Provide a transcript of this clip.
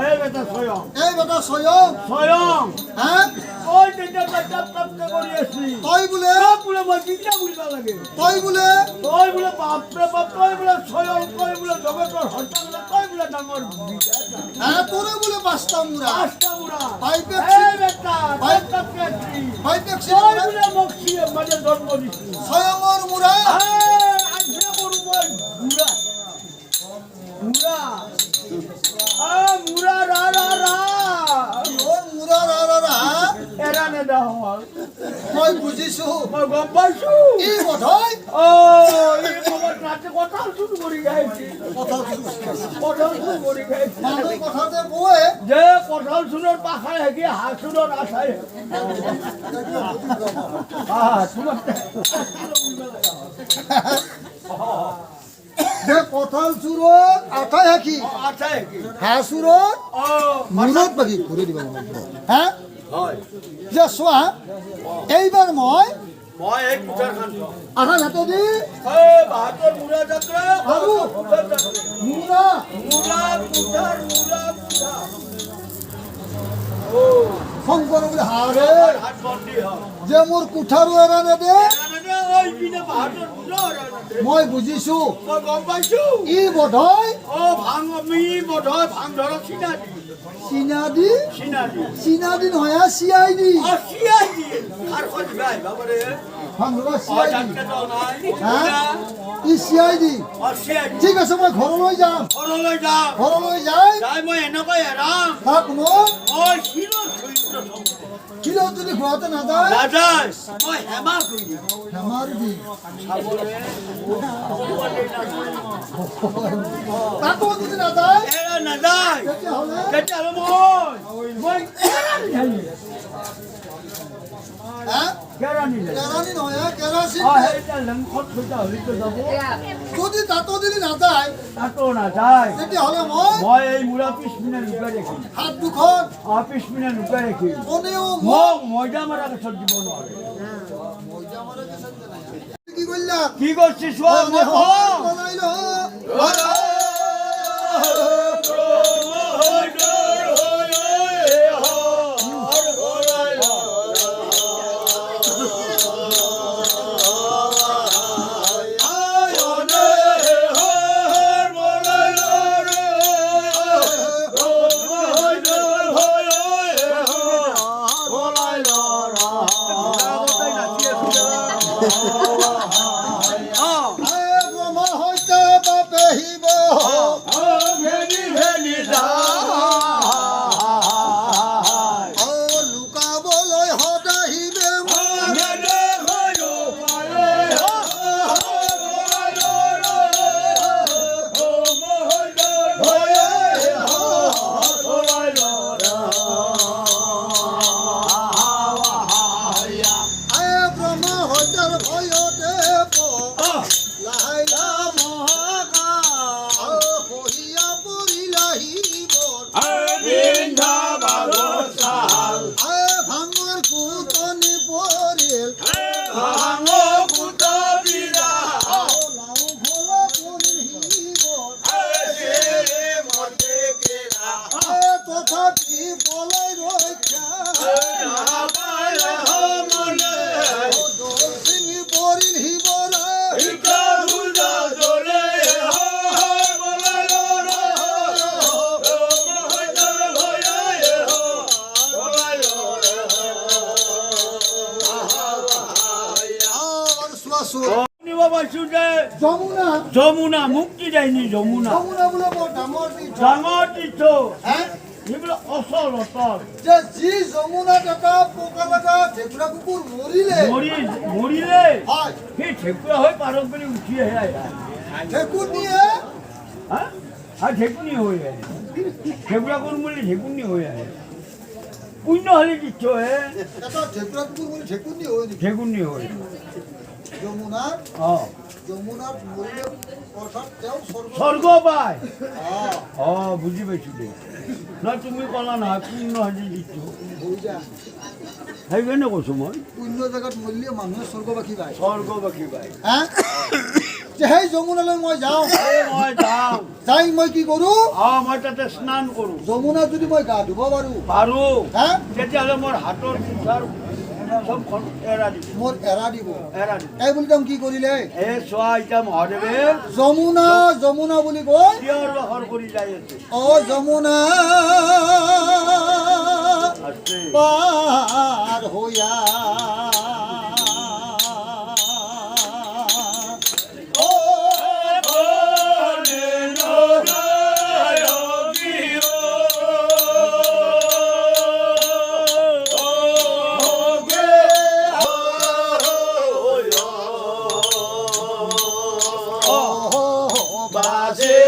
এই বেটা স্বয়ং স্বয়ং হ্যাঁ ওই যেটা বাচ্চা প্ৰাপ্ত কৰি আছি তই বোলে মই বিদ্যা বুলিবা লাগে তই বোলে বাপৰে বাপ তই বোলে স্বয়ং তই বোলে জগতৰ হৰ্তা বোলে তই বোলে ডাঙৰ হ্যাঁ তোরে বোলে পাঁচটা মুড়া এই বেটা তই বোলে মোক মানে জন্ম দিছি স্বয়ংর মুড়া আইছে কৰো মই মুৰা মুৰা ৰা ৰা ৰা তোৰ মুড়া ৰা এৰা নেদা হল মই বুঝিছো মই গম পাইছো কি বোধয় এই মোবাইল নাচে কথা শুরু কৰি গাইছি কথা শুৰু কৰি গাইছি মানুষ কথাতে বয়ে যে কঠাল চুৰৰ পাখাই হেকি হাসুৰৰ আশাই যে কঠাল চুৰত আঠাই হাকি আশাই হেকি হাসুৰত মুৰত বাকি ঘুৰে দিবা হ্যাঁ যে চোৱা এইবাৰ মই এই কুঠাৰ খান আধা হাতে দি বাহাদুৰ মুৰা যাত্ৰা আৰু মুৰা কুঠাৰ শংকৰ বুলি হাৰে হাত বন্দী হয় যে মোৰ কুঠাৰো এৰা নেদে ওই পিনে বাহাদুৰ মই বুজিছো মই গম পাইছো ই বোধয় ভাং আমি বোধয় ভাং ধৰক চীনা দি নহয় চিআই দি ভাং ধৰা চিআই দি ই চিআই দি ঠিক আছে মই ঘৰলৈ যাম ঘৰলৈ যাই মই এনেকৈ এৰাম তাক মই শিলত কিলো যদি ঘৰতে নাযায় মই হেমা কৰি দিম হেমাৰ দি তাকো যদি নাযায় নাযায় তেতিয়াহ'লে মই কেৰাণী নহয় কেৰাচিন যদি তাতো যদি নাযায় তেতিয়াহ'লে মই এই মূৰা পিছপিনে লুকাই ৰাখিম হাত দুখন পিছপিনে লুকাই ৰাখিম কোনেও মোক মৈদা মাৰা গছত দিব নোৱাৰে কি কৰিলা কি কৰিছে চোৱা যমুনা মুক্তি দেয়নি যমুনা ডাঙৰ তীৰ্থ এইবিলাক অচল অচল যি যমুনাত এটা পোকা লগা ঢেকুৰা কুকুৰ মৰিলে সেই ঢেকুৰা হৈ পাৰত বুলি উঠি আহে ঢেকুৰ নিয়ে ঢেকুনি হৈ আহে ঢেকুৰা কোন বুলি ঢেকুনি হৈ আহে পুণ্য হ'লে তীৰ্থ হে ঢেকুৰা কুকুৰ বুলি ঢেকুনি হৈ যমুনাত যমুনাত মৰিলে অৰ্থাৎ তেওঁ স্বৰ্গ পায় বুজি পাইছোঁ দে নহয় তুমি ক'লা নহয় পুণ্য হ'লে তীৰ্থ সেইকাৰণে কৈছোঁ মই পুণ্য জেগাত মৰিলে মানুহে স্বৰ্গবাসী পায় স্বৰ্গবাসী পায় যে সেই যমুনালৈ মই যাওঁ মই যাওঁ যাই মই কি কৰোঁ মই তাতে স্নান কৰোঁ যমুনাত যদি মই গা ধুব পাৰোঁ পাৰোঁ হা তেতিয়াহ'লে মোৰ হাতৰ চিচাৰ চবখন এৰা দিব মোৰ এৰা দিব এৰা দিব এই বুলি তেওঁ কি কৰিলে এই চোৱা এতিয়া মহাদেৱে যমুনা যমুনা বুলি কৈ চিঞৰ বাখৰ কৰি যাই আছে অ যমুনা আছে পাৰ হৈয়া বাজে